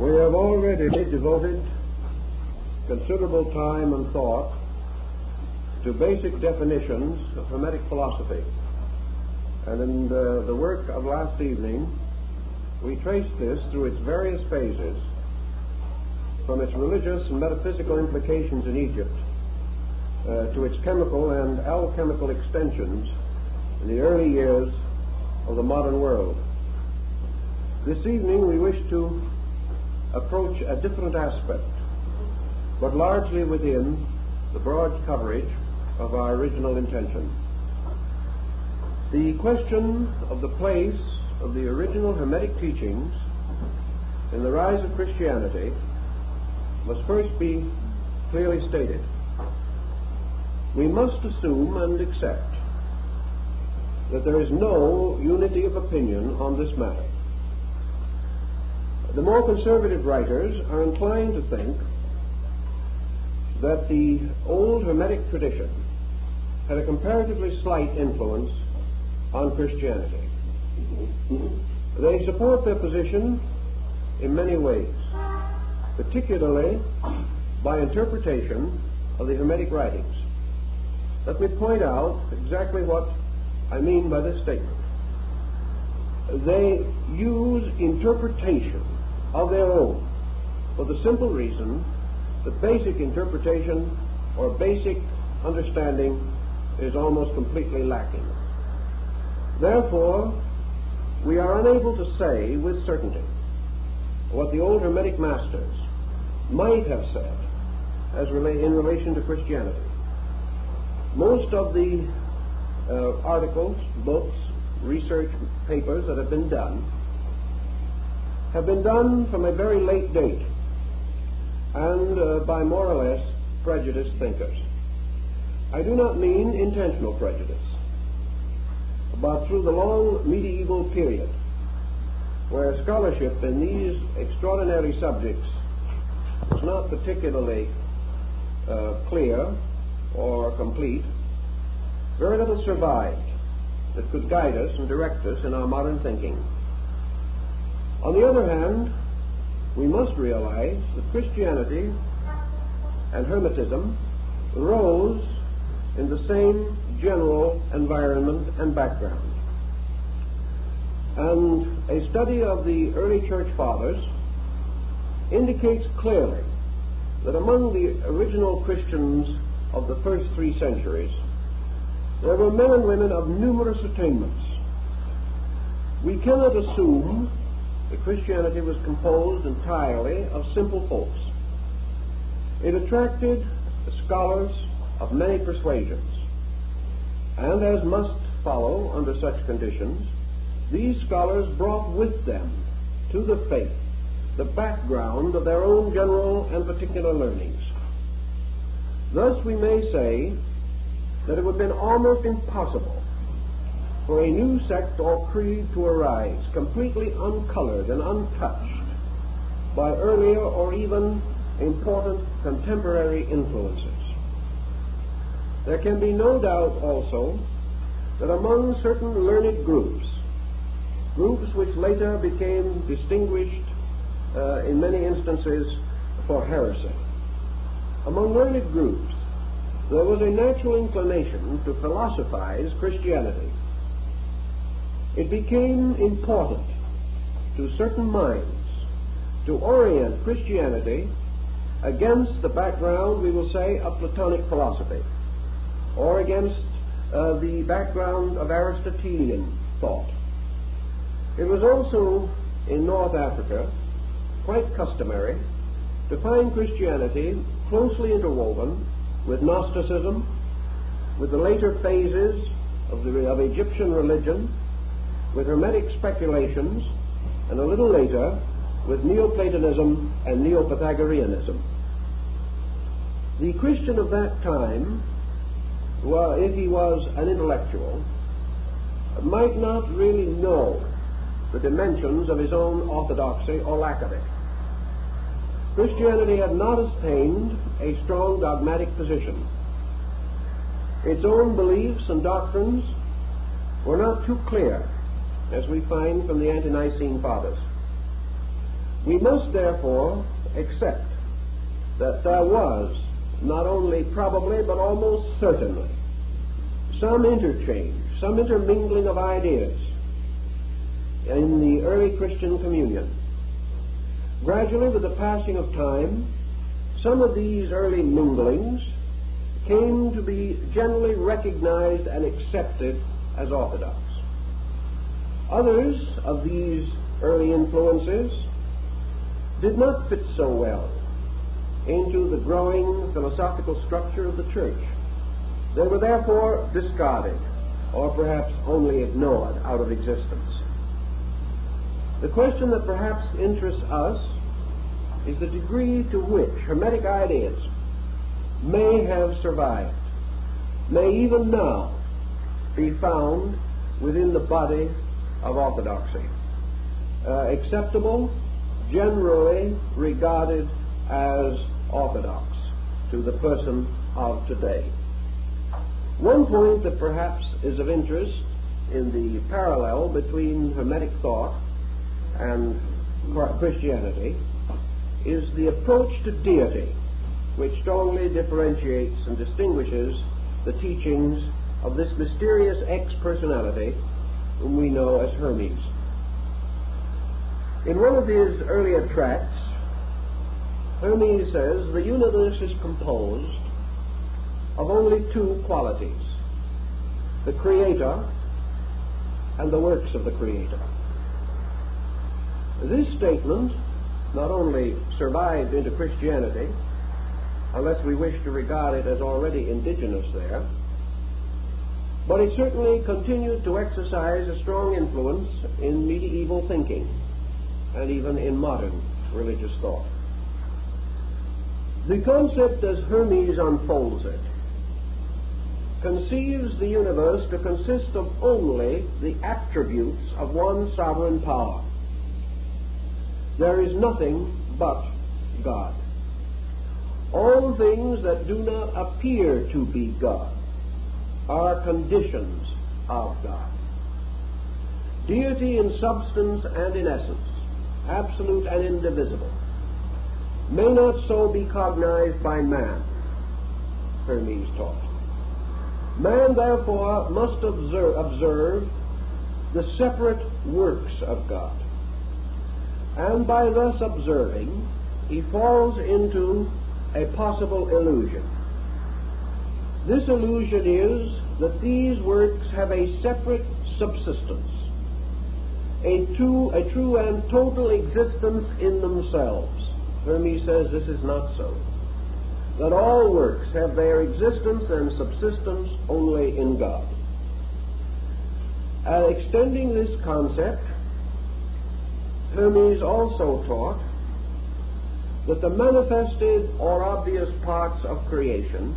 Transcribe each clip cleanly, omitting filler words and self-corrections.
We have already devoted considerable time and thought to basic definitions of Hermetic philosophy. And in the work of last evening, we traced this through its various phases, from its religious and metaphysical implications in Egypt to its chemical and alchemical extensions in the early years of the modern world. This evening we wish to approach a different aspect, but largely within the broad coverage of our original intention. The question of the place of the original Hermetic teachings in the rise of Christianity must first be clearly stated. We must assume and accept that there is no unity of opinion on this matter. The more conservative writers are inclined to think that the old Hermetic tradition had a comparatively slight influence on Christianity. They support their position in many ways, particularly by interpretation of the Hermetic writings. Let me point out exactly what I mean by this statement. They use interpretation of their own for the simple reason that basic interpretation or basic understanding is almost completely lacking. Therefore, we are unable to say with certainty what the old Hermetic masters might have said in relation to Christianity. Most of the articles, books, research papers that have been done from a very late date and by more or less prejudiced thinkers. I do not mean intentional prejudice, but through the long medieval period where scholarship in these extraordinary subjects was not particularly clear or complete, very little survived that could guide us and direct us in our modern thinking. On the other hand, we must realize that Christianity and Hermetism rose in the same general environment and background. And a study of the early church fathers indicates clearly that among the original Christians of the first 3 centuries, there were men and women of numerous attainments. We cannot assume that Christianity was composed entirely of simple folks. It attracted scholars of many persuasions, and as must follow under such conditions, these scholars brought with them to the faith the background of their own general and particular learnings. Thus we may say that it would have been almost impossible for a new sect or creed to arise completely uncolored and untouched by earlier or even important contemporary influences. There can be no doubt also that among certain learned groups which later became distinguished in many instances for heresy, among learned groups there was a natural inclination to philosophize Christianity. It became important to certain minds to orient Christianity against the background, we will say, of Platonic philosophy, or against the background of Aristotelian thought. It was also in North Africa quite customary to find Christianity closely interwoven with Gnosticism, with the later phases of Egyptian religion, with Hermetic speculations, and a little later with Neoplatonism and Neopythagoreanism. The Christian of that time, well, if he was an intellectual, might not really know the dimensions of his own orthodoxy or lack of it. Christianity had not attained a strong dogmatic position. Its own beliefs and doctrines were not too clear, as we find from the ante-Nicene fathers. We must therefore accept that there was, not only probably but almost certainly, some interchange, some intermingling of ideas in the early Christian communion. Gradually, with the passing of time, some of these early minglings came to be generally recognized and accepted as orthodox. Others of these early influences did not fit so well into the growing philosophical structure of the church. They were therefore discarded, or perhaps only ignored out of existence. The question that perhaps interests us is the degree to which Hermetic ideas may have survived, may even now be found within the body of orthodoxy, acceptable, generally regarded as orthodox to the person of today. One point that perhaps is of interest in the parallel between Hermetic thought and Christianity is the approach to deity, which strongly differentiates and distinguishes the teachings of this mysterious ex-personality whom we know as Hermes. In one of his earlier tracts, Hermes says the universe is composed of only two qualities: the Creator and the works of the Creator. This statement not only survived into Christianity, unless we wish to regard it as already indigenous there, but it certainly continued to exercise a strong influence in medieval thinking and even in modern religious thought. The concept as Hermes unfolds it conceives the universe to consist of only the attributes of one sovereign power. There is nothing but God. All things that do not appear to be God are conditions of God. Deity in substance and in essence, absolute and indivisible, may not so be cognized by man, Hermes taught. Man, therefore, must observe the separate works of God, and by thus observing, he falls into a possible illusion. This illusion is that these works have a separate subsistence, a true and total existence in themselves. Hermes says this is not so, that all works have their existence and subsistence only in God. Extending this concept, Hermes also taught that the manifested or obvious parts of creation,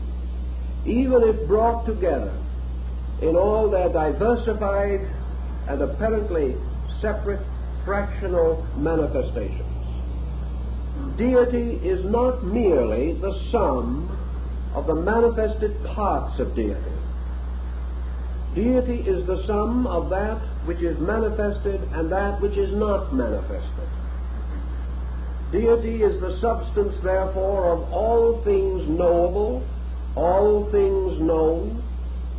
even if brought together in all their diversified and apparently separate fractional manifestations, deity is not merely the sum of the manifested parts of deity. Deity is the sum of that which is manifested and that which is not manifested. Deity is the substance, therefore, of all things knowable, all things known,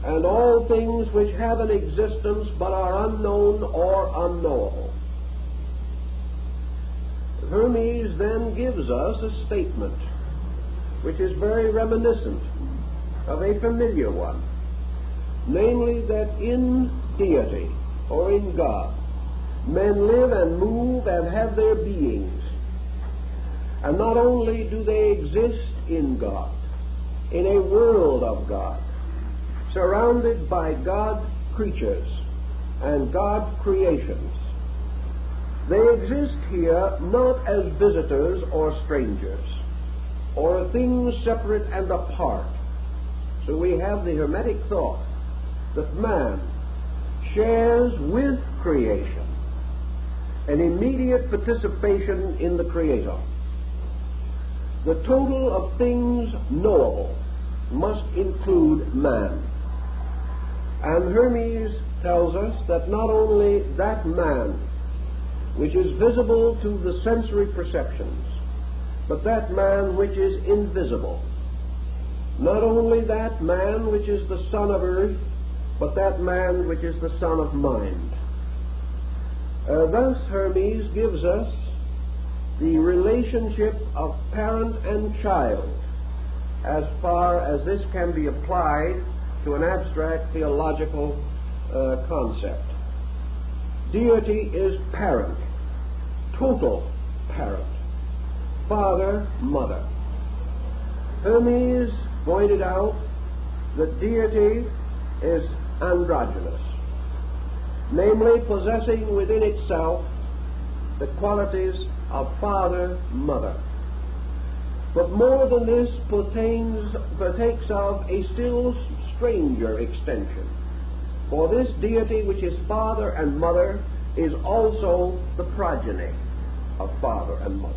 and all things which have an existence but are unknown or unknowable. Hermes then gives us a statement which is very reminiscent of a familiar one, namely that in deity, or in God, men live and move and have their beings. And not only do they exist in God, in a world of God, surrounded by God creatures and God creations. They exist here not as visitors or strangers, or things separate and apart. So we have the Hermetic thought that man shares with creation an immediate participation in the Creator. The total of things knowable must include man. And Hermes tells us that not only that man which is visible to the sensory perceptions, but that man which is invisible. Not only that man which is the son of earth, but that man which is the son of mind. Thus Hermes gives us the relationship of parent and child as far as this can be applied to an abstract theological concept. Deity is parent, total parent, father, mother. Hermes pointed out that deity is androgynous, namely possessing within itself the qualities of father, mother. But more than this, partakes of a still stranger extension. For this deity which is father and mother is also the progeny of father and mother.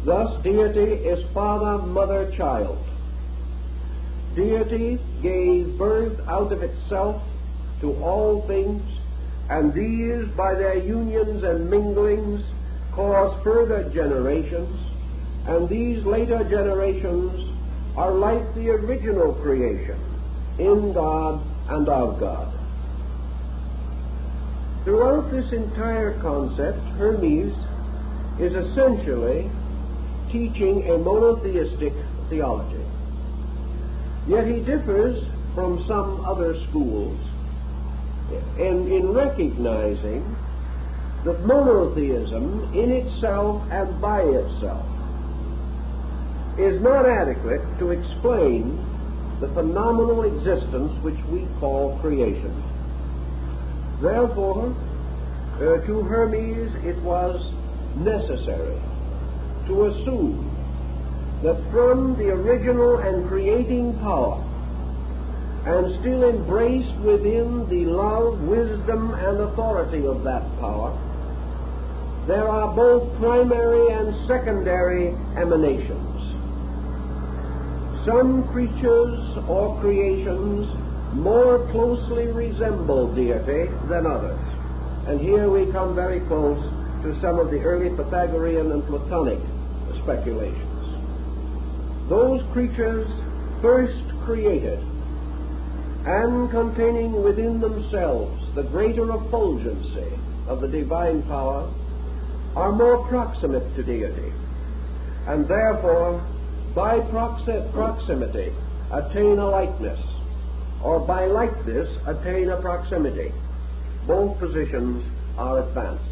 Thus deity is father, mother, child. Deity gave birth out of itself to all things, and these by their unions and minglings cause further generations, and these later generations are like the original creation, in God and of God. Throughout this entire concept, Hermes is essentially teaching a monotheistic theology. Yet he differs from some other schools in recognizing that monotheism in itself and by itself is not adequate to explain the phenomenal existence which we call creation. Therefore, to Hermes it was necessary to assume that from the original and creating power, and still embraced within the love, wisdom, and authority of that power, there are both primary and secondary emanations. Some creatures or creations more closely resemble deity than others. And here we come very close to some of the early Pythagorean and Platonic speculations. Those creatures first created and containing within themselves the greater effulgency of the divine power are more proximate to deity, and therefore by proximity attain a likeness, or by likeness attain a proximity. Both positions are advanced.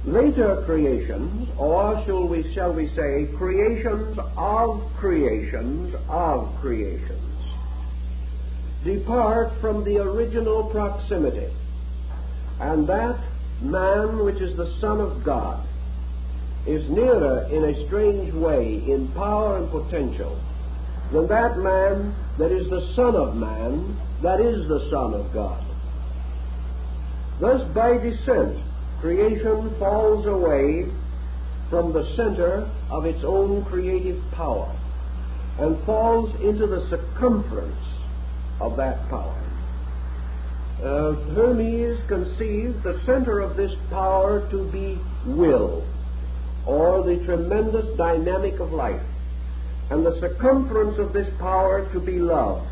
Later creations, or shall we say creations of creations of creations, depart from the original proximity, and that man which is the Son of God is nearer in a strange way in power and potential than that man that is the Son of Man, that is the Son of God. Thus by descent, creation falls away from the center of its own creative power and falls into the circumference of that power. Hermes conceived the center of this power to be will, or the tremendous dynamic of life, and the circumference of this power to be love,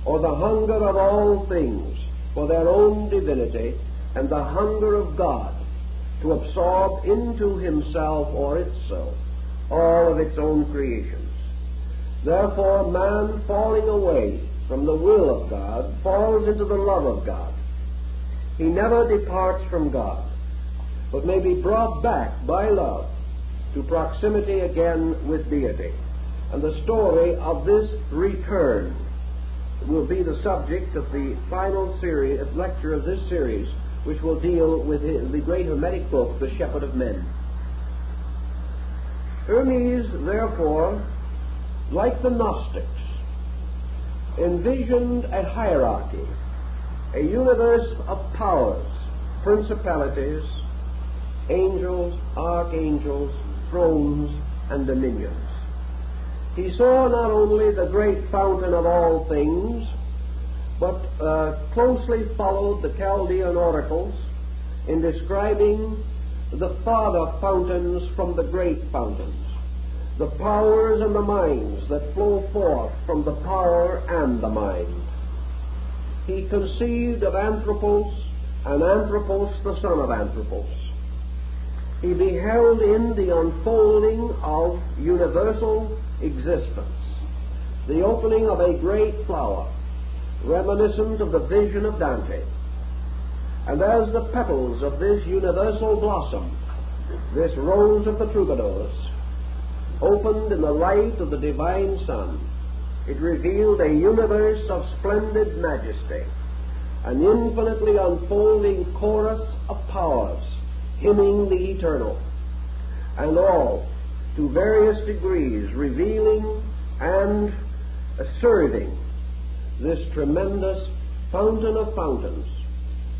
or the hunger of all things for their own divinity, and the hunger of God to absorb into himself or itself all of its own creations. Therefore, man falling away from the will of God falls into the love of God. He never departs from God, but may be brought back by love to proximity again with deity. And the story of this return will be the subject of the final series, lecture of this series, which will deal with the great Hermetic book, The Shepherd of Men. Hermes, therefore, like the Gnostics, envisioned a hierarchy, a universe of powers, principalities, angels, archangels, thrones, and dominions. He saw not only the great fountain of all things, but closely followed the Chaldean oracles in describing the farther fountains from the great fountains, the powers and the minds that flow forth from the power and the mind. He conceived of Anthropos, and Anthropos the son of Anthropos. He beheld in the unfolding of universal existence the opening of a great flower, reminiscent of the vision of Dante. And as the petals of this universal blossom, this rose of the troubadours, opened in the light of the divine sun, it revealed a universe of splendid majesty, an infinitely unfolding chorus of powers, hymning the eternal, and all, to various degrees, revealing and asserting this tremendous fountain of fountains,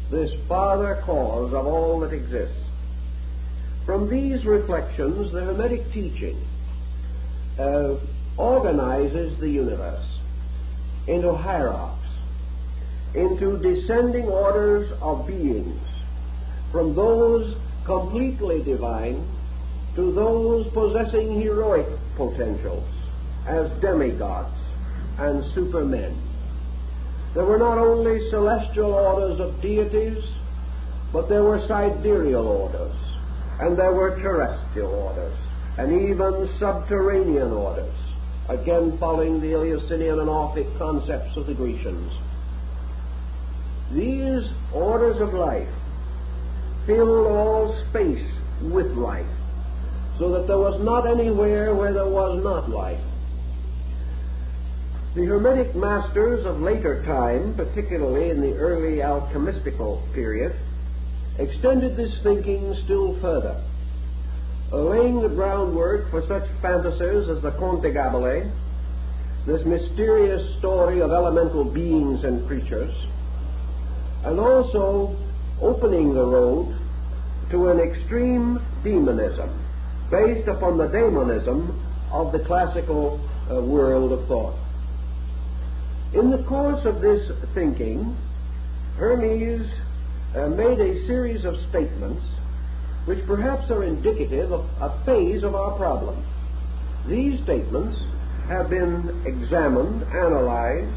this farther cause of all that exists. From these reflections, the Hermetic teaching organizes the universe into hierarchs, into descending orders of beings, from those completely divine to those possessing heroic potentials as demigods and supermen. There were not only celestial orders of deities, but there were sidereal orders, and there were terrestrial orders, and even subterranean orders, again following the Eleusinian and Orphic concepts of the Grecians. These orders of life filled all space with life, so that there was not anywhere where there was not life. The Hermetic masters of later time, particularly in the early alchemistical period, extended this thinking still further, laying the groundwork for such fantasies as the Conte Gabele, this mysterious story of elemental beings and creatures, and also opening the road to an extreme demonism based upon the daemonism of the classical world of thought. In the course of this thinking, Hermes made a series of statements which perhaps are indicative of a phase of our problem. These statements have been examined, analyzed,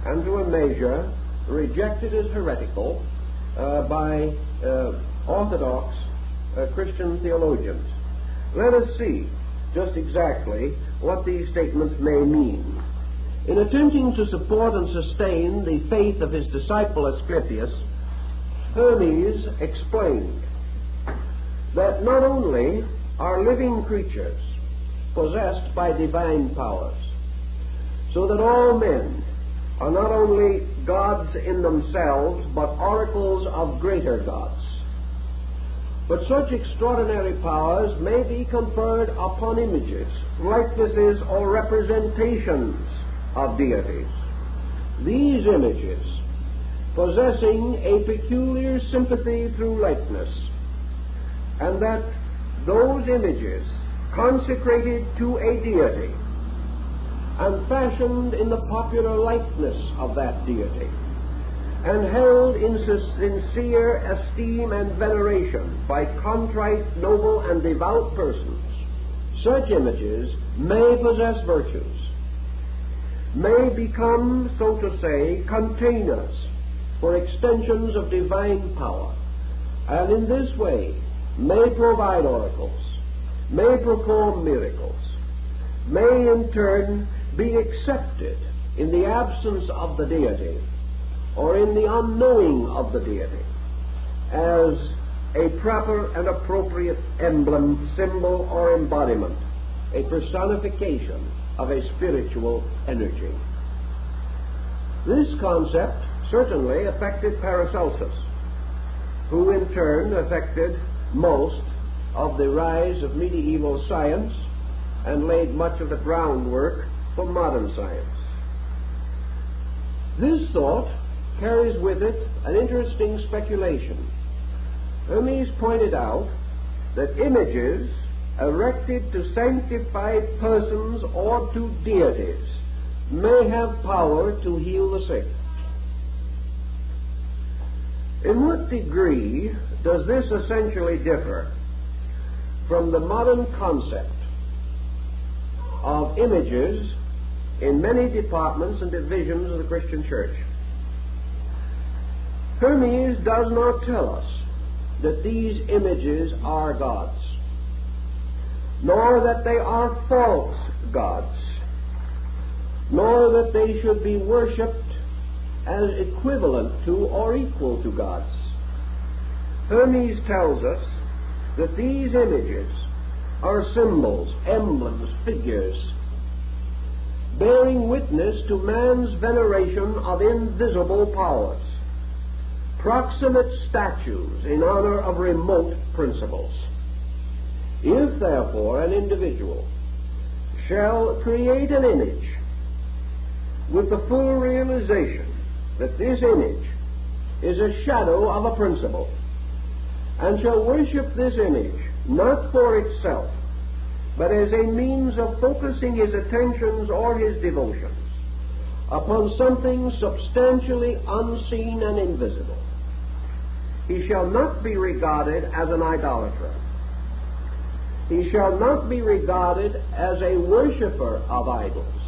and to a measure rejected as heretical by Orthodox Christian theologians. Let us see just exactly what these statements may mean. In attempting to support and sustain the faith of his disciple Asclepius, Hermes explained that not only are living creatures possessed by divine powers, so that all men are not only gods in themselves, but oracles of greater gods, but such extraordinary powers may be conferred upon images, likenesses, or representations of deities. These images, possessing a peculiar sympathy through likeness, and that those images consecrated to a deity and fashioned in the popular likeness of that deity and held in sincere esteem and veneration by contrite, noble, and devout persons, such images may possess virtues, may become, so to say, containers for extensions of divine power, and in this way may provide oracles, may perform miracles, may in turn be accepted in the absence of the deity or in the unknowing of the deity as a proper and appropriate emblem, symbol, or embodiment, a personification of a spiritual energy. This concept certainly affected Paracelsus, who in turn affected most of the rise of medieval science and laid much of the groundwork for modern science. This thought carries with it an interesting speculation. Hermes pointed out that images erected to sanctified persons or to deities may have power to heal the sick. In what degree does this essentially differ from the modern concept of images in many departments and divisions of the Christian church? Hermes does not tell us that these images are gods, nor that they are false gods, nor that they should be worshipped as equivalent to or equal to gods. Hermes tells us that these images are symbols, emblems, figures, bearing witness to man's veneration of invisible powers, proximate statues in honor of remote principles. If, therefore, an individual shall create an image with the full realization that this image is a shadow of a principle, and shall worship this image not for itself, but as a means of focusing his attentions or his devotions upon something substantially unseen and invisible, he shall not be regarded as an idolater. He shall not be regarded as a worshipper of idols,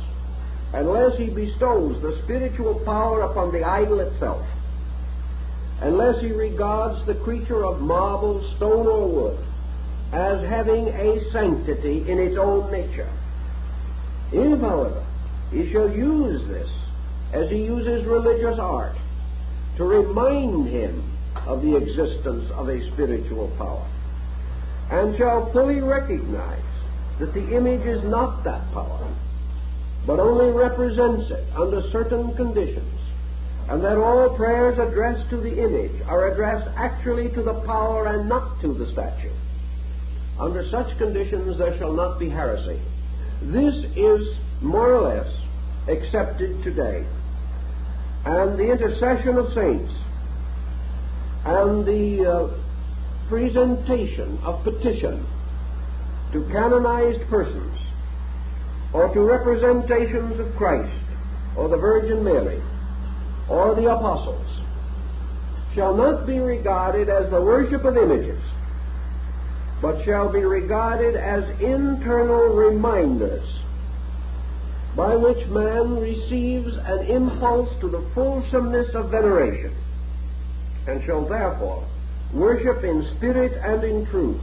unless he bestows the spiritual power upon the idol itself, unless he regards the creature of marble, stone, or wood as having a sanctity in its own nature. If, however, he shall use this as he uses religious art to remind him of the existence of a spiritual power, and shall fully recognize that the image is not that power, but only represents it under certain conditions, and that all prayers addressed to the image are addressed actually to the power and not to the statue, under such conditions there shall not be heresy. This is more or less accepted today, and the intercession of saints and the presentation of petition to canonized persons or to representations of Christ or the Virgin Mary or the apostles shall not be regarded as the worship of images, but shall be regarded as internal reminders by which man receives an impulse to the fulsomeness of veneration, and shall therefore worship in spirit and in truth,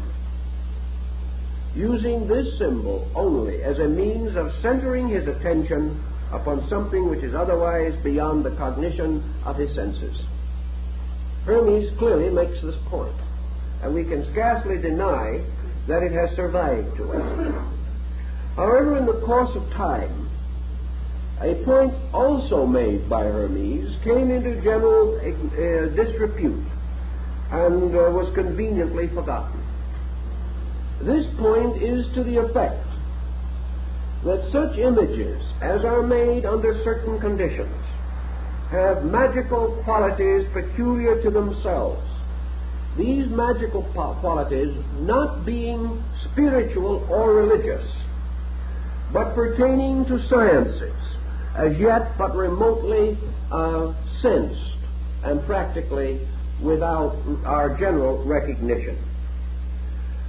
using this symbol only as a means of centering his attention upon something which is otherwise beyond the cognition of his senses. Hermes clearly makes this point, and we can scarcely deny that it has survived to us. However, in the course of time, a point also made by Hermes came into general disrepute and was conveniently forgotten. This point is to the effect that such images as are made under certain conditions have magical qualities peculiar to themselves. These magical qualities not being spiritual or religious, but pertaining to sciences, as yet but remotely sensed and practically without our general recognition.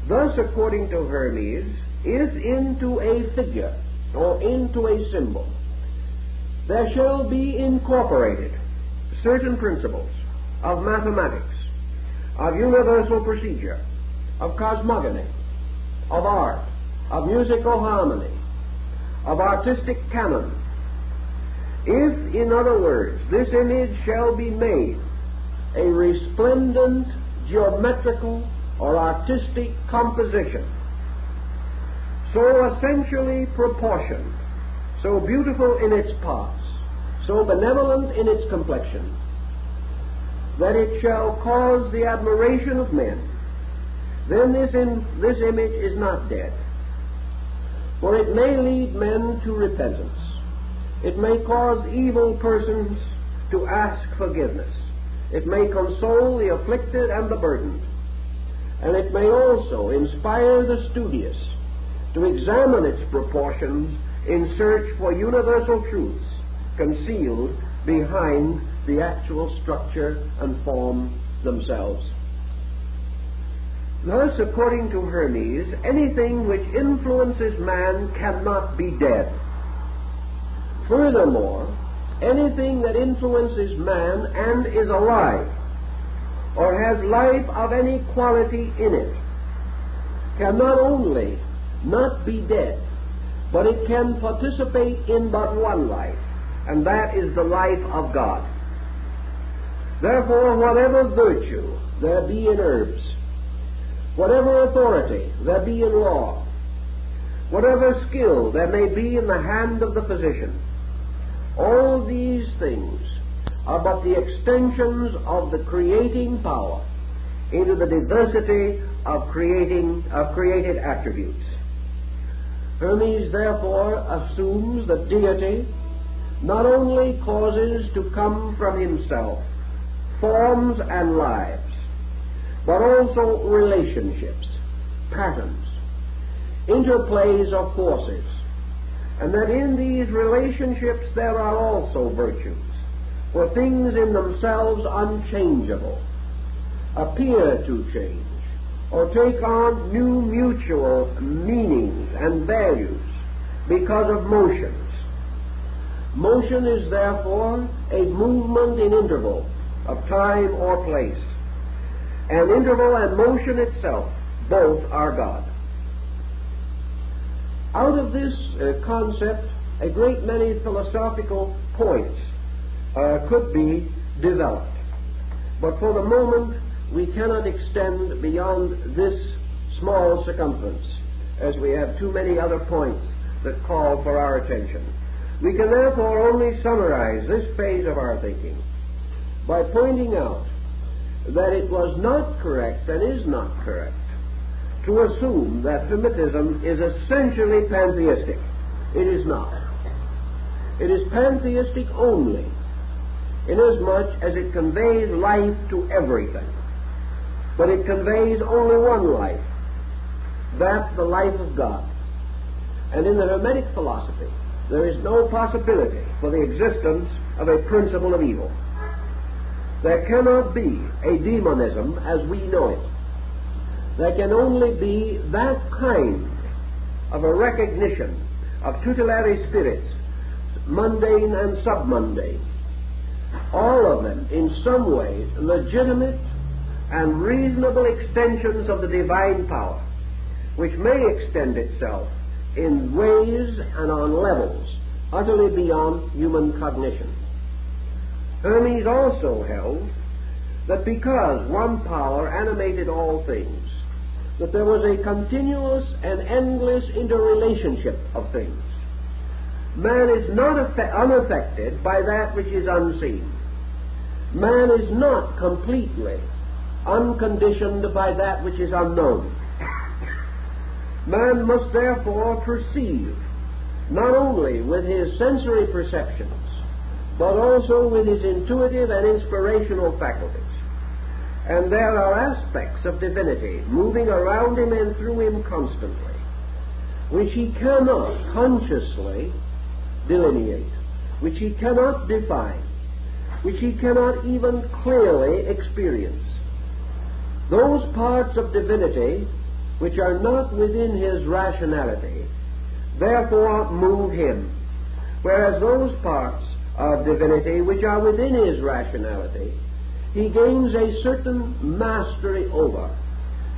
Thus, according to Hermes, if into a figure or into a symbol there shall be incorporated certain principles of mathematics, of universal procedure, of cosmogony, of art, of musical harmony, of artistic canon, if, in other words, this image shall be made a resplendent geometrical or artistic composition, so essentially proportioned, so beautiful in its parts, so benevolent in its complexion, that it shall cause the admiration of men, then this image is not dead. For it may lead men to repentance. It may cause evil persons to ask forgiveness. It may console the afflicted and the burdened. And it may also inspire the studious to examine its proportions in search for universal truths concealed behind the actual structure and form themselves. Thus, according to Hermes, anything which influences man cannot be dead. Furthermore, anything that influences man and is alive, or has life of any quality in it, can not only not be dead, but it can participate in but one life, and that is the life of God. Therefore, whatever virtue there be in herbs, whatever authority there be in law, whatever skill there may be in the hand of the physician, all these things are but the extensions of the creating power into the diversity of created attributes. Hermes therefore assumes that deity not only causes to come from himself forms and lives, but also relationships, patterns, interplays of forces, and that in these relationships there are also virtues, for things in themselves unchangeable appear to change or take on new mutual meanings and values because of motions. Motion is therefore a movement in interval of time or place, and interval and motion itself both are God. Out of this concept, a great many philosophical points could be developed. But for the moment, we cannot extend beyond this small circumference, as we have too many other points that call for our attention. We can therefore only summarize this phase of our thinking by pointing out that it was not correct and is not correct to assume that Hermetism is essentially pantheistic. It is not. It is pantheistic only inasmuch as it conveys life to everything. But it conveys only one life, that the life of God. And in the Hermetic philosophy, there is no possibility for the existence of a principle of evil. There cannot be a demonism as we know it. There can only be that kind of a recognition of tutelary spirits, mundane and submundane, all of them in some way legitimate and reasonable extensions of the divine power, which may extend itself in ways and on levels utterly beyond human cognition. Hermes also held that because one power animated all things, that there was a continuous and endless interrelationship of things. Man is not unaffected by that which is unseen. Man is not completely unconditioned by that which is unknown. Man must therefore perceive not only with his sensory perceptions, but also with his intuitive and inspirational faculties. And there are aspects of divinity moving around him and through him constantly, which he cannot consciously delineate, which he cannot define, which he cannot even clearly experience. Those parts of divinity which are not within his rationality therefore move him, whereas those parts of divinity which are within his rationality he gains a certain mastery over,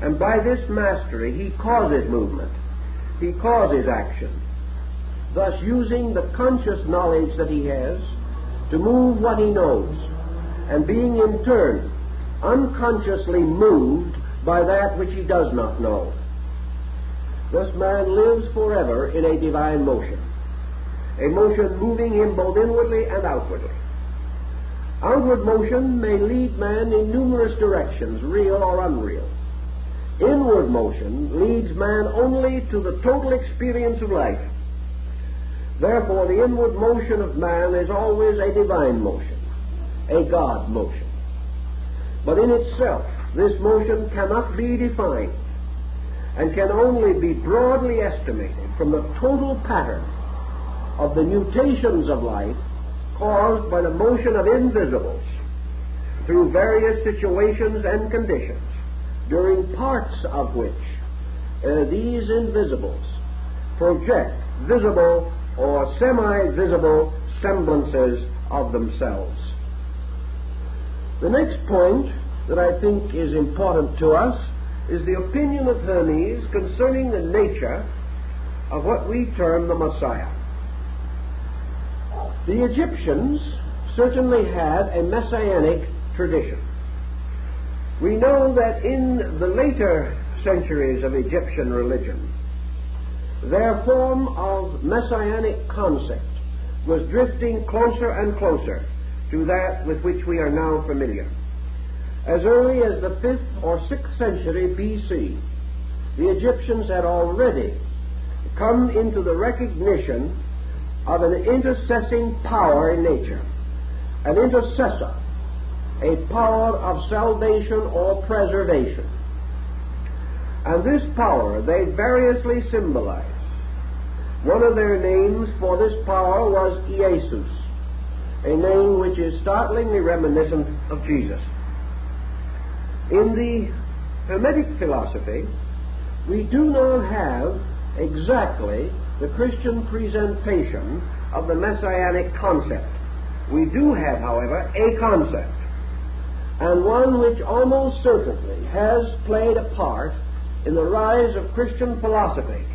and by this mastery he causes movement, he causes action, thus using the conscious knowledge that he has to move what he knows, and being in turn unconsciously moved by that which he does not know. Thus man lives forever in a divine motion, a motion moving him both inwardly and outwardly. Outward motion may lead man in numerous directions, real or unreal. Inward motion leads man only to the total experience of life. Therefore, the inward motion of man is always a divine motion, a God motion. But in itself, this motion cannot be defined and can only be broadly estimated from the total pattern of the mutations of life caused by the motion of invisibles through various situations and conditions, during parts of which these invisibles project visible or semi-visible semblances of themselves. The next point that I think is important to us is the opinion of Hermes concerning the nature of what we term the Messiah. The Egyptians certainly had a messianic tradition. We know that in the later centuries of Egyptian religion, their form of messianic concept was drifting closer and closer to that with which we are now familiar. As early as the 5th or 6th century B.C., the Egyptians had already come into the recognition of an intercessing power in nature, an intercessor, a power of salvation or preservation. And this power they variously symbolized. One of their names for this power was Iesus, a name which is startlingly reminiscent of Jesus. In the Hermetic philosophy, we do not have exactly the Christian presentation of the messianic concept. We do have, however, a concept, and one which almost certainly has played a part in the rise of Christian philosophy,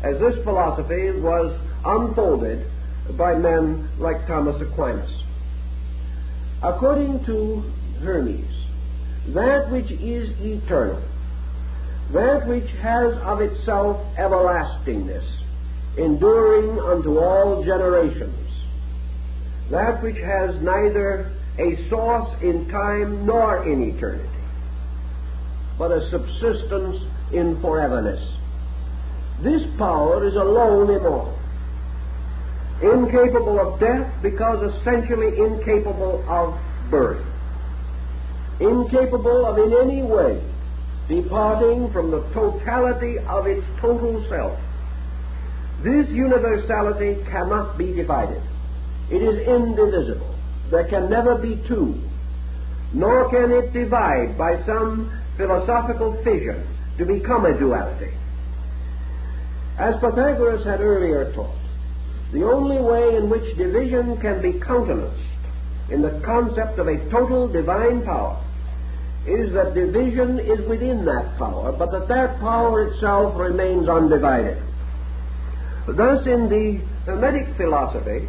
as this philosophy was unfolded by men like Thomas Aquinas. According to Hermes, that which is eternal, that which has of itself everlastingness, enduring unto all generations, that which has neither a source in time nor in eternity, but a subsistence in foreverness. This power is alone immortal, incapable of death because essentially incapable of birth, incapable of in any way departing from the totality of its total self. This universality cannot be divided. It is indivisible. There can never be two, nor can it divide by some philosophical fission to become a duality. As Pythagoras had earlier taught, the only way in which division can be countenanced in the concept of a total divine power is that division is within that power, but that power itself remains undivided. Thus, in the Hermetic philosophy,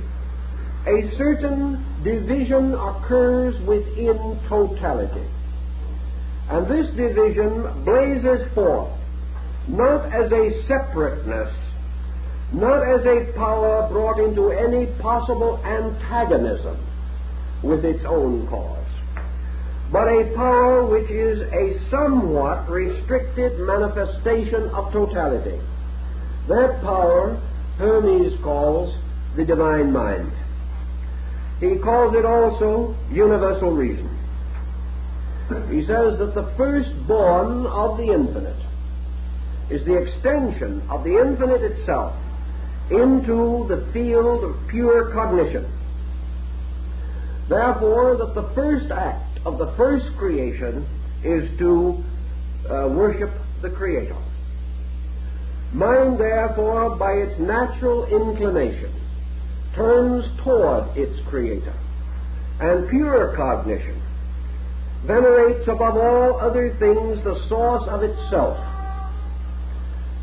a certain division occurs within totality. And this division blazes forth not as a separateness, not as a power brought into any possible antagonism with its own cause, but a power which is a somewhat restricted manifestation of totality. That power Hermes calls the divine mind. He calls it also universal reason. He says that the firstborn of the infinite is the extension of the infinite itself into the field of pure cognition. Therefore, that the first act of the first creation is to worship the Creator. Mind, therefore, by its natural inclination, turns toward its Creator, and pure cognition venerates above all other things the source of itself.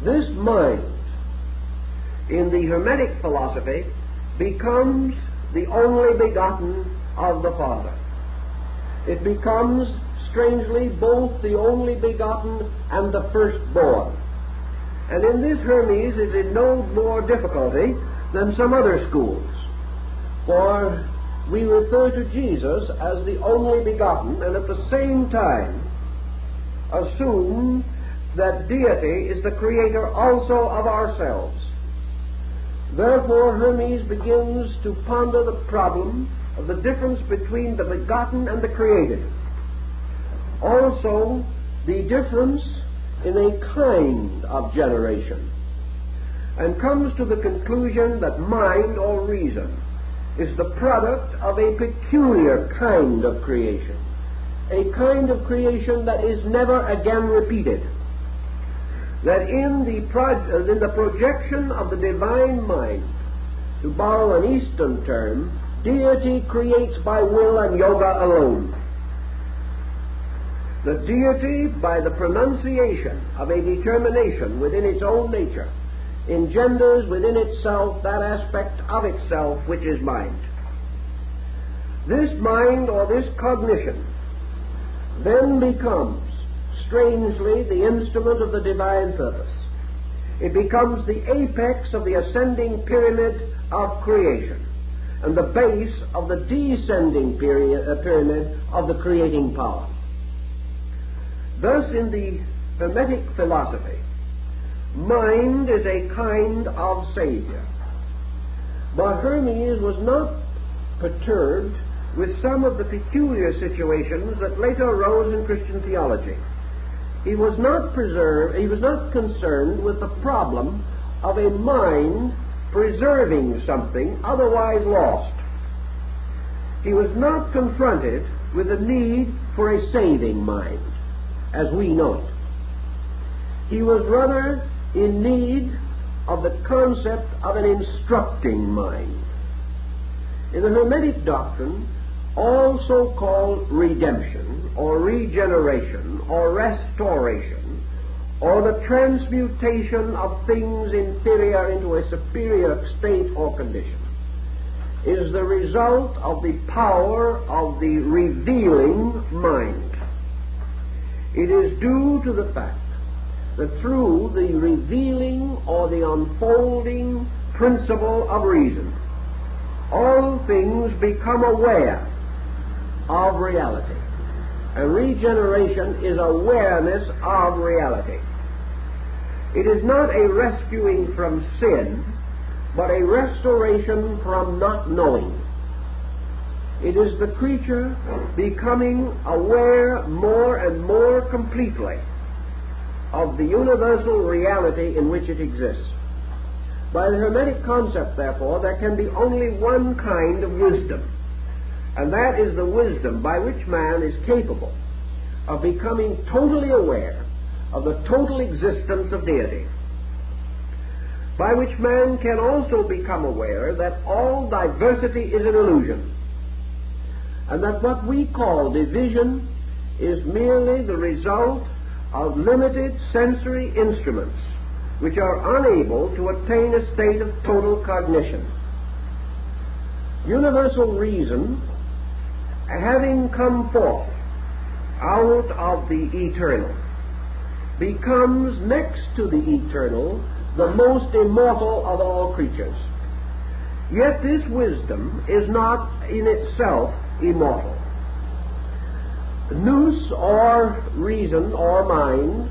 This mind, in the Hermetic philosophy, becomes the only begotten of the Father. It becomes, strangely, both the only begotten and the firstborn. And in this Hermes is in no more difficulty than some other schools. For we refer to Jesus as the only begotten, and at the same time assume that deity is the creator also of ourselves. Therefore, Hermes begins to ponder the problem of the difference between the begotten and the created. Also, the difference in a kind of generation, and comes to the conclusion that mind or reason is the product of a peculiar kind of creation, a kind of creation that is never again repeated. That in the projection of the divine mind, to borrow an Eastern term, deity creates by will and yoga alone. The deity, by the pronunciation of a determination within its own nature, engenders within itself that aspect of itself which is mind. This mind, or this cognition, then becomes, strangely, the instrument of the divine purpose. It becomes the apex of the ascending pyramid of creation and the base of the descending pyramid of the creating power. Thus, in the Hermetic philosophy, mind is a kind of savior. But Hermes was not perturbed with some of the peculiar situations that later arose in Christian theology. He was not concerned with the problem of a mind preserving something otherwise lost. He was not confronted with the need for a saving mind, as we know it. He was rather in need of the concept of an instructing mind. In the Hermetic doctrine, all so-called redemption, or regeneration, or restoration, or the transmutation of things inferior into a superior state or condition, is the result of the power of the revealing mind. It is due to the fact that through the revealing or the unfolding principle of reason, all things become aware of reality. And regeneration is awareness of reality. It is not a rescuing from sin, but a restoration from not knowing. It is the creature becoming aware more and more completely of the universal reality in which it exists. By the Hermetic concept, therefore, there can be only one kind of wisdom, and that is the wisdom by which man is capable of becoming totally aware of the total existence of deity, by which man can also become aware that all diversity is an illusion, and that what we call division is merely the result of limited sensory instruments which are unable to attain a state of total cognition. Universal reason, having come forth out of the eternal, becomes next to the eternal the most immortal of all creatures. Yet this wisdom is not in itself immortal. Nous, or reason, or mind,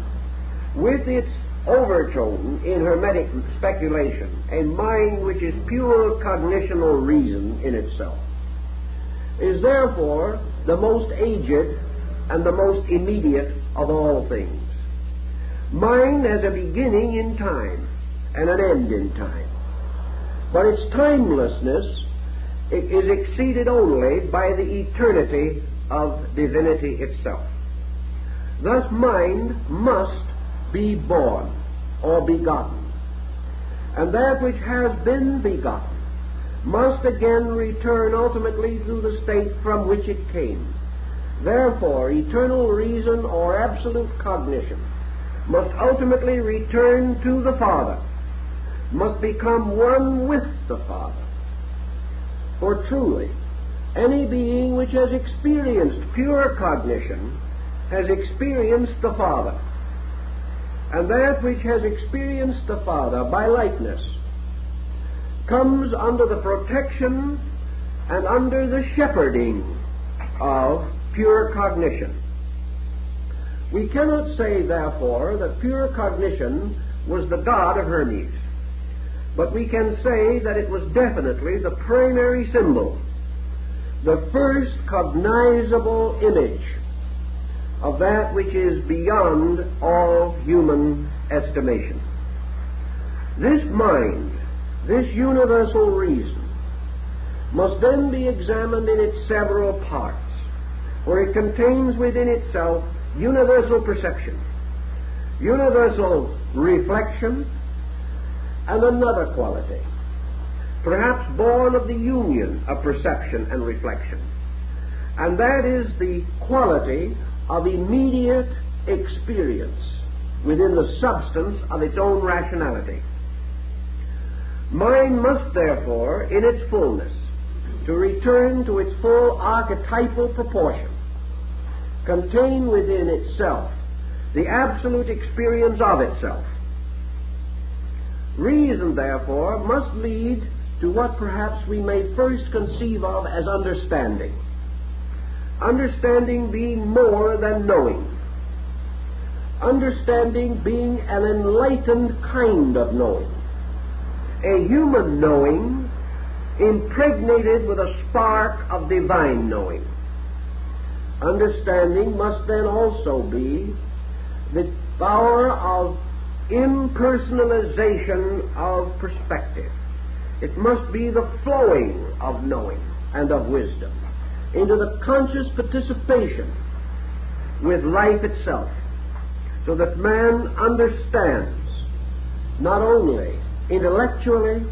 with its overtone in Hermetic speculation, a mind which is pure cognitional reason in itself, is therefore the most aged and the most immediate of all things. Mind has a beginning in time and an end in time, but its timelessness is exceeded only by the eternity of divinity itself. Thus mind must be born or begotten, and that which has been begotten must again return ultimately to the state from which it came. Therefore, eternal reason or absolute cognition must ultimately return to the Father, must become one with the Father. For truly, any being which has experienced pure cognition has experienced the Father, and that which has experienced the Father by likeness comes under the protection and under the shepherding of pure cognition. We cannot say, therefore, that pure cognition was the god of Hermes, but we can say that it was definitely the primary symbol, the first cognizable image of that which is beyond all human estimation. This mind, this universal reason, must then be examined in its several parts, for it contains within itself universal perception, universal reflection, and another quality, perhaps born of the union of perception and reflection, and that is the quality of immediate experience within the substance of its own rationality. Mind must therefore, in its fullness, to return to its full archetypal proportion, contain within itself the absolute experience of itself. Reason, therefore, must lead to what perhaps we may first conceive of as understanding. Understanding being more than knowing. Understanding being an enlightened kind of knowing. A human knowing impregnated with a spark of divine knowing. Understanding must then also be the power of impersonalization of perspective. It must be the flowing of knowing and of wisdom into the conscious participation with life itself, so that man understands not only intellectually,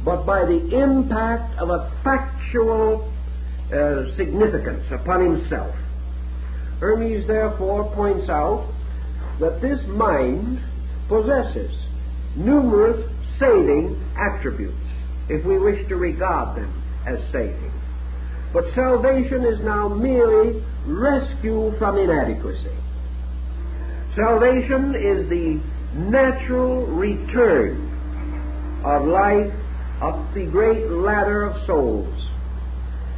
but by the impact of a factual significance upon himself. Hermes therefore points out that this mind possesses numerous saving attributes, if we wish to regard them as saving. But salvation is now merely rescue from inadequacy. Salvation is the natural return of life up the great ladder of souls.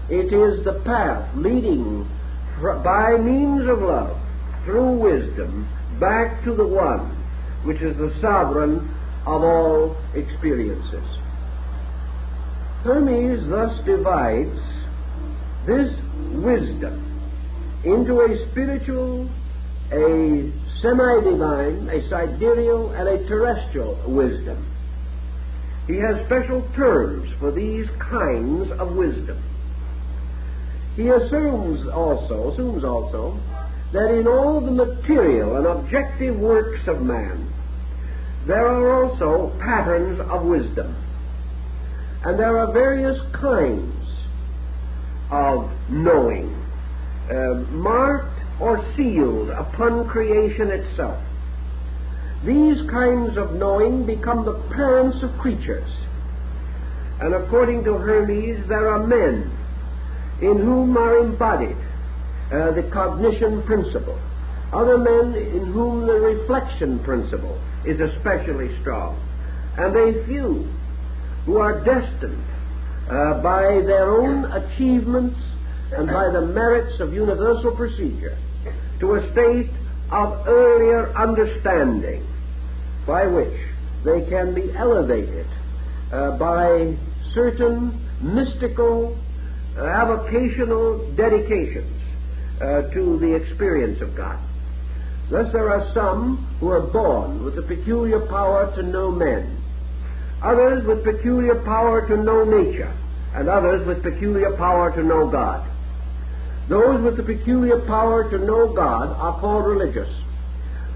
It is the path leading by means of love, through wisdom, back to the one which is the sovereign of all experiences. Hermes thus divides this wisdom into a spiritual, a semi-divine, a sidereal, and a terrestrial wisdom. He has special terms for these kinds of wisdom. He assumes also that in all the material and objective works of man there are also patterns of wisdom, and there are various kinds of knowing, marked or sealed upon creation itself. These kinds of knowing become the parents of creatures, and according to Hermes there are men in whom are embodied the cognition principle, other men in whom the reflection principle is especially strong, and a few who are destined by their own achievements and by the merits of universal procedure to a state of earlier understanding by which they can be elevated by certain mystical avocational dedications to the experience of God. Thus there are some who are born with the peculiar power to know men, others with peculiar power to know nature, and others with peculiar power to know God. Those with the peculiar power to know God are called religious.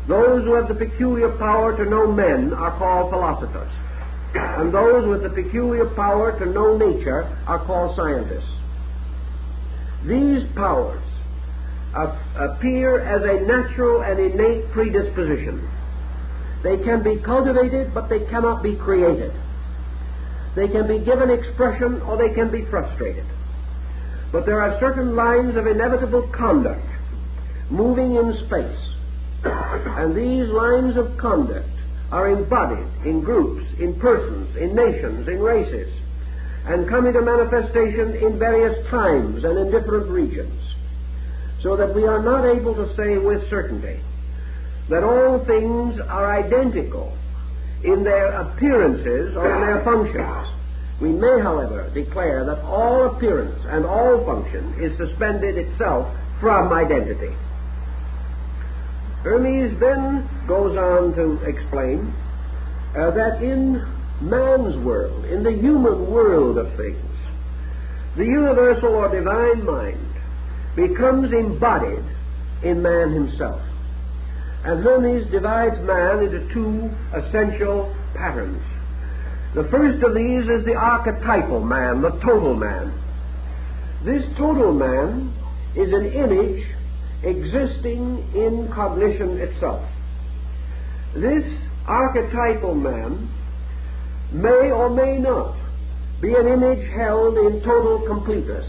Those who have the peculiar power to know men are called philosophers. And those with the peculiar power to know nature are called scientists. These powers appear as a natural and innate predisposition. They can be cultivated, but they cannot be created. They can be given expression, or they can be frustrated. But there are certain lines of inevitable conduct moving in space, and these lines of conduct are embodied in groups, in persons, in nations, in races, and come into manifestation in various times and in different regions, so that we are not able to say with certainty that all things are identical in their appearances or in their functions. We may, however, declare that all appearance and all function is suspended itself from identity. Hermes then goes on to explain that in man's world, in the human world of things, the universal or divine mind becomes embodied in man himself. And Hermes divides man into two essential patterns. The first of these is the archetypal man, the total man. This total man is an image existing in cognition itself. This archetypal man may or may not be an image held in total completeness.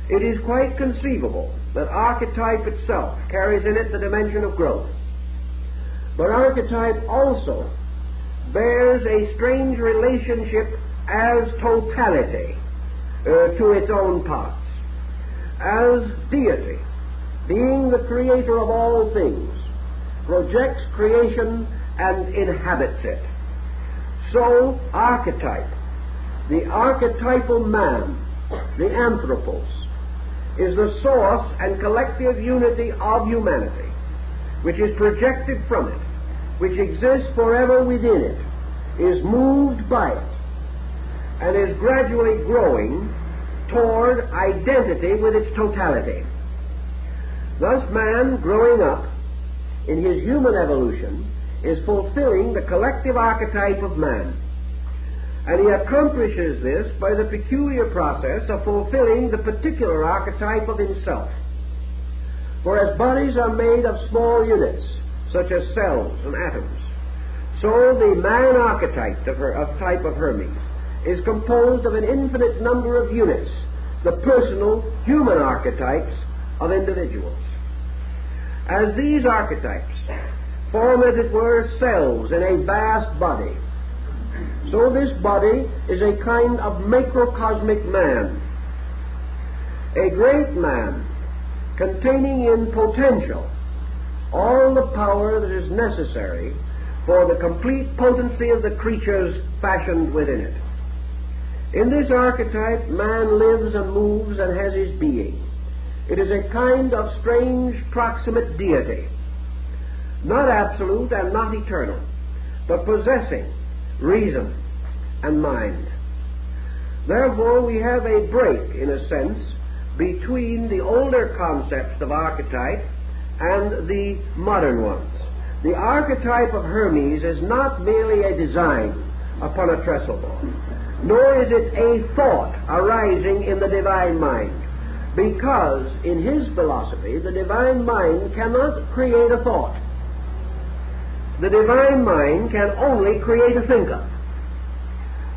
It is quite conceivable that archetype itself carries in it the dimension of growth. But archetype also bears a strange relationship as totality to its own parts. As deity, being the creator of all things, projects creation and inhabits it. So archetype, the archetypal man, the anthropos, is the source and collective unity of humanity, which is projected from it, which exists forever within it, is moved by it, and is gradually growing toward identity with its totality. Thus man, growing up in his human evolution, is fulfilling the collective archetype of man. And he accomplishes this by the peculiar process of fulfilling the particular archetype of himself. For as bodies are made of small units, such as cells and atoms, so the man archetype type of Hermes is composed of an infinite number of units, the personal human archetypes of individuals. As these archetypes form, as it were, cells in a vast body, so this body is a kind of macrocosmic man, a great man containing in potential all the power that is necessary for the complete potency of the creatures fashioned within it. In this archetype, man lives and moves and has his being. It is a kind of strange proximate deity, not absolute and not eternal, but possessing reason and mind. Therefore, we have a break, in a sense, between the older concepts of archetype and the modern ones. The archetype of Hermes is not merely a design upon a trestle board, nor is it a thought arising in the divine mind, because in his philosophy the divine mind cannot create a thought. The divine mind can only create a thinker.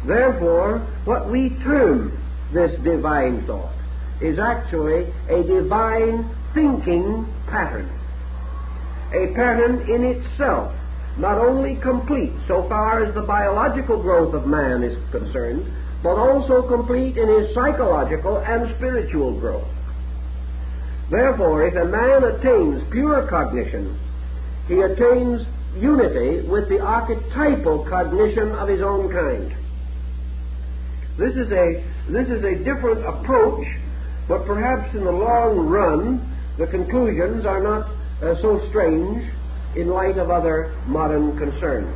Therefore, what we term this divine thought is actually a divine thinking pattern, a pattern in itself, not only complete so far as the biological growth of man is concerned, but also complete in his psychological and spiritual growth. Therefore, if a man attains pure cognition, he attains unity with the archetypal cognition of his own kind. This is a different approach, but perhaps in the long run the conclusions are not so strange in light of other modern concerns.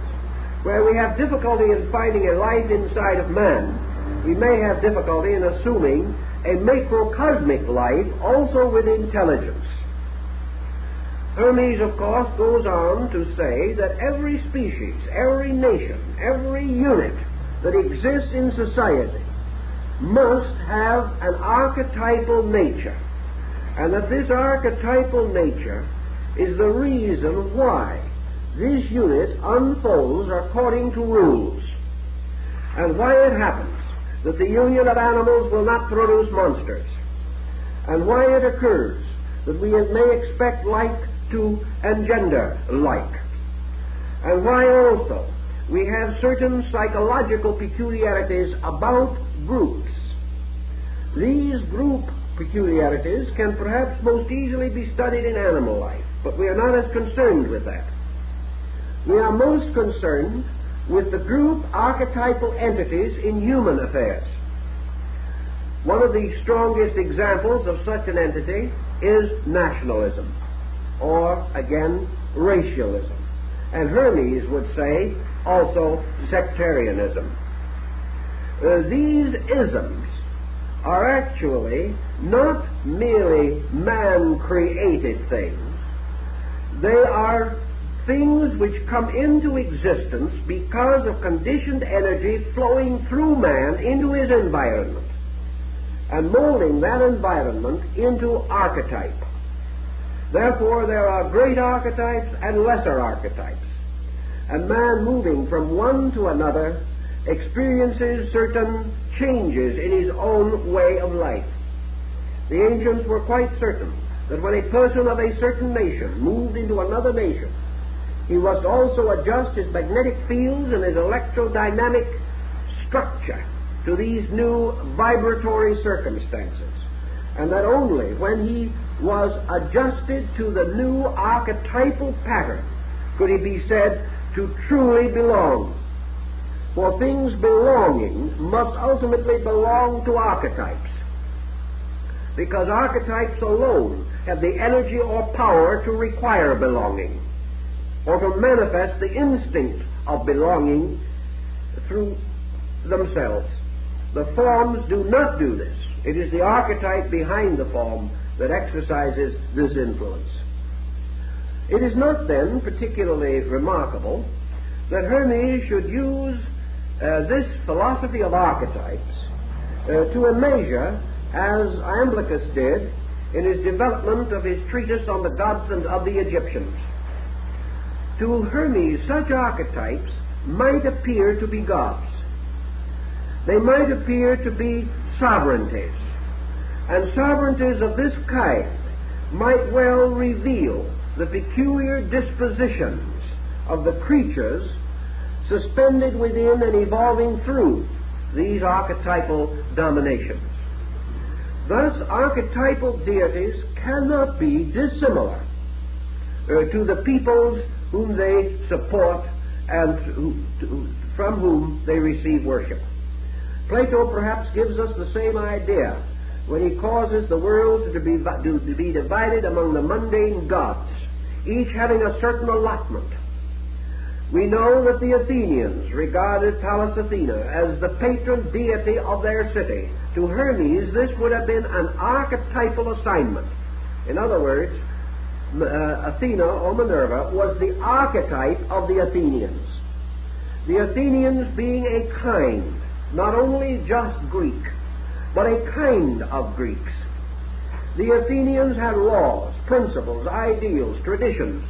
Where we have difficulty in finding a life inside of man, we may have difficulty in assuming a macrocosmic life also with intelligence. Hermes, of course, goes on to say that every species, every nation, every unit that exists in society must have an archetypal nature, and that this archetypal nature is the reason why this unit unfolds according to rules, and why it happens that the union of animals will not produce monsters, and why it occurs that we may expect like to engender like, and why also we have certain psychological peculiarities about groups. These group peculiarities can perhaps most easily be studied in animal life, but we are not as concerned with that. We are most concerned with the group archetypal entities in human affairs. One of the strongest examples of such an entity is nationalism, or again racialism, and Hermes would say also sectarianism. These isms are actually not merely man-created things. They are things which come into existence because of conditioned energy flowing through man into his environment and molding that environment into archetype. Therefore, there are great archetypes and lesser archetypes, and man, moving from one to another, experiences certain changes in his own way of life. The ancients were quite certain that when a person of a certain nation moved into another nation, he must also adjust his magnetic fields and his electrodynamic structure to these new vibratory circumstances, and that only when he was adjusted to the new archetypal pattern could he be said to truly belong. For things belonging must ultimately belong to archetypes, because archetypes alone have the energy or power to require belonging, or to manifest the instinct of belonging through themselves. The forms do not do this. It is the archetype behind the form that exercises this influence. It is not then particularly remarkable that Hermes should use this philosophy of archetypes to a measure as Iamblichus did in his development of his treatise on the gods and of the Egyptians. To Hermes, such archetypes might appear to be gods. They might appear to be sovereignties, and sovereignties of this kind might well reveal the peculiar dispositions of the creatures suspended within and evolving through these archetypal dominations. Thus, archetypal deities cannot be dissimilar to the peoples whom they support and from whom they receive worship. Plato perhaps gives us the same idea when he causes the world to be divided among the mundane gods, each having a certain allotment. We know that the Athenians regarded Pallas Athena as the patron deity of their city. To Hermes, this would have been an archetypal assignment. In other words, Athena or Minerva was the archetype of the Athenians. The Athenians being a kind, not only just Greek, but a kind of Greeks. The Athenians had laws, principles, ideals, traditions.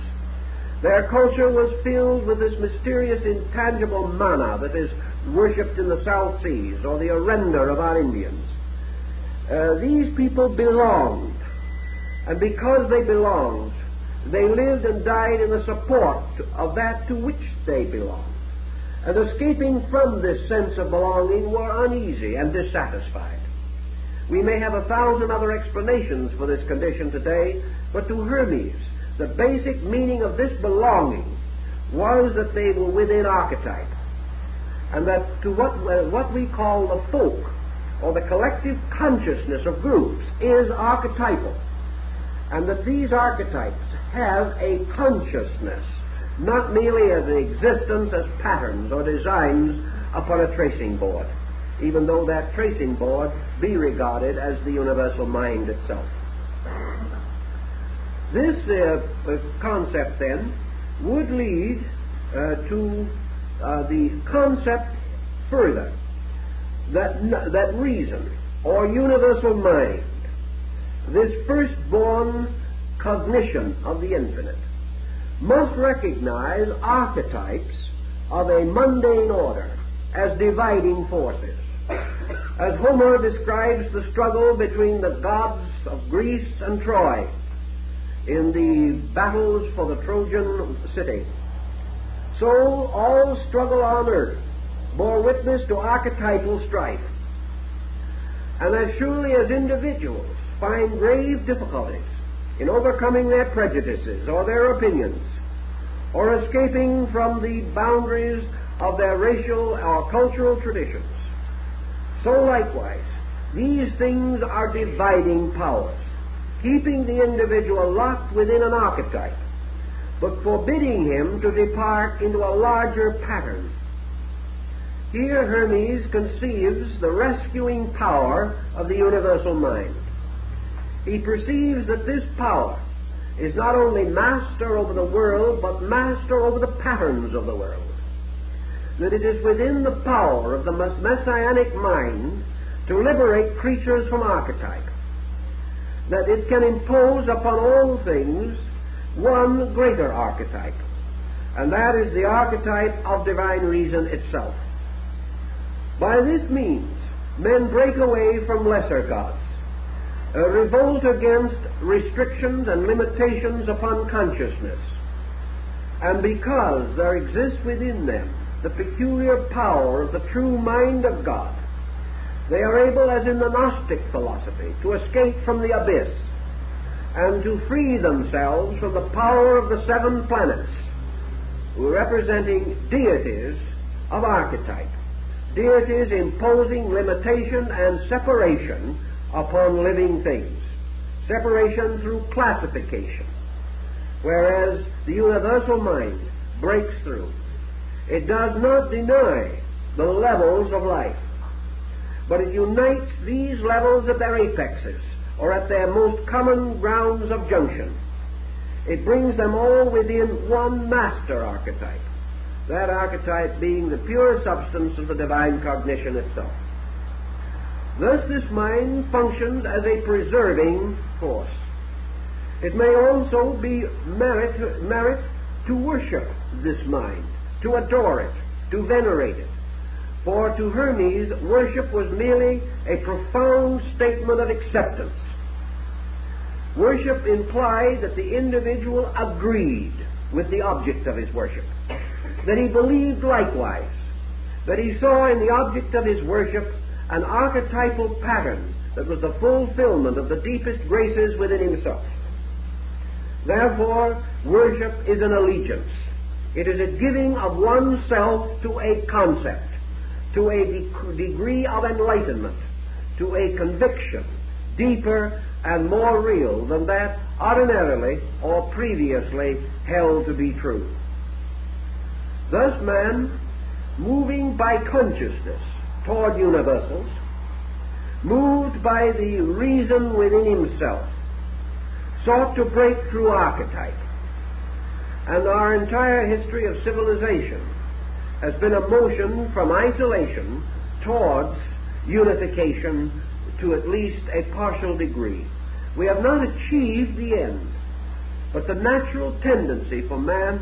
Their culture was filled with this mysterious, intangible manna that is worshipped in the South Seas, or the arenda of our Indians. These people belonged, and because they belonged, they lived and died in the support of that to which they belonged. And escaping from this sense of belonging were uneasy and dissatisfied. We may have 1,000 other explanations for this condition today, but to Hermes, the basic meaning of this belonging was that they were within archetype, and that to what we call the folk, or the collective consciousness of groups, is archetypal, and that these archetypes have a consciousness, not merely as an existence as patterns or designs upon a tracing board, even though that tracing board be regarded as the universal mind itself. This concept, then, would lead to the concept further that reason, or universal mind, this firstborn cognition of the infinite, must recognize archetypes of a mundane order as dividing forces. As Homer describes the struggle between the gods of Greece and Troy in the battles for the Trojan city, so all struggle on earth bore witness to archetypal strife. And as surely as individuals find grave difficulties in overcoming their prejudices or their opinions, or escaping from the boundaries of their racial or cultural traditions, so likewise these things are dividing powers, keeping the individual locked within an archetype, but forbidding him to depart into a larger pattern. Here Hermes conceives the rescuing power of the universal mind. He perceives that this power is not only master over the world, but master over the patterns of the world. That it is within the power of the messianic mind to liberate creatures from archetype. That it can impose upon all things one greater archetype, and that is the archetype of divine reason itself. By this means, men break away from lesser gods, revolt against restrictions and limitations upon consciousness, and because there exists within them the peculiar power of the true mind of God, they are able, as in the Gnostic philosophy, to escape from the abyss and to free themselves from the power of the 7 planets, representing deities of archetype, deities imposing limitation and separation upon living things, separation through classification, whereas the universal mind breaks through. It does not deny the levels of life, but it unites these levels at their apexes, or at their most common grounds of junction. It brings them all within one master archetype, that archetype being the pure substance of the divine cognition itself. Thus this mind functions as a preserving force. It may also be merit to worship this mind, to adore it, to venerate it. For to Hermes, worship was merely a profound statement of acceptance. Worship implied that the individual agreed with the object of his worship, that he believed likewise, that he saw in the object of his worship an archetypal pattern that was the fulfillment of the deepest graces within himself. Therefore, worship is an allegiance. It is a giving of oneself to a concept, to a degree of enlightenment, to a conviction deeper and more real than that ordinarily or previously held to be true. Thus man, moving by consciousness toward universals, moved by the reason within himself, sought to break through archetype. And our entire history of civilization has been a motion from isolation towards unification to at least a partial degree. We have not achieved the end, but the natural tendency for man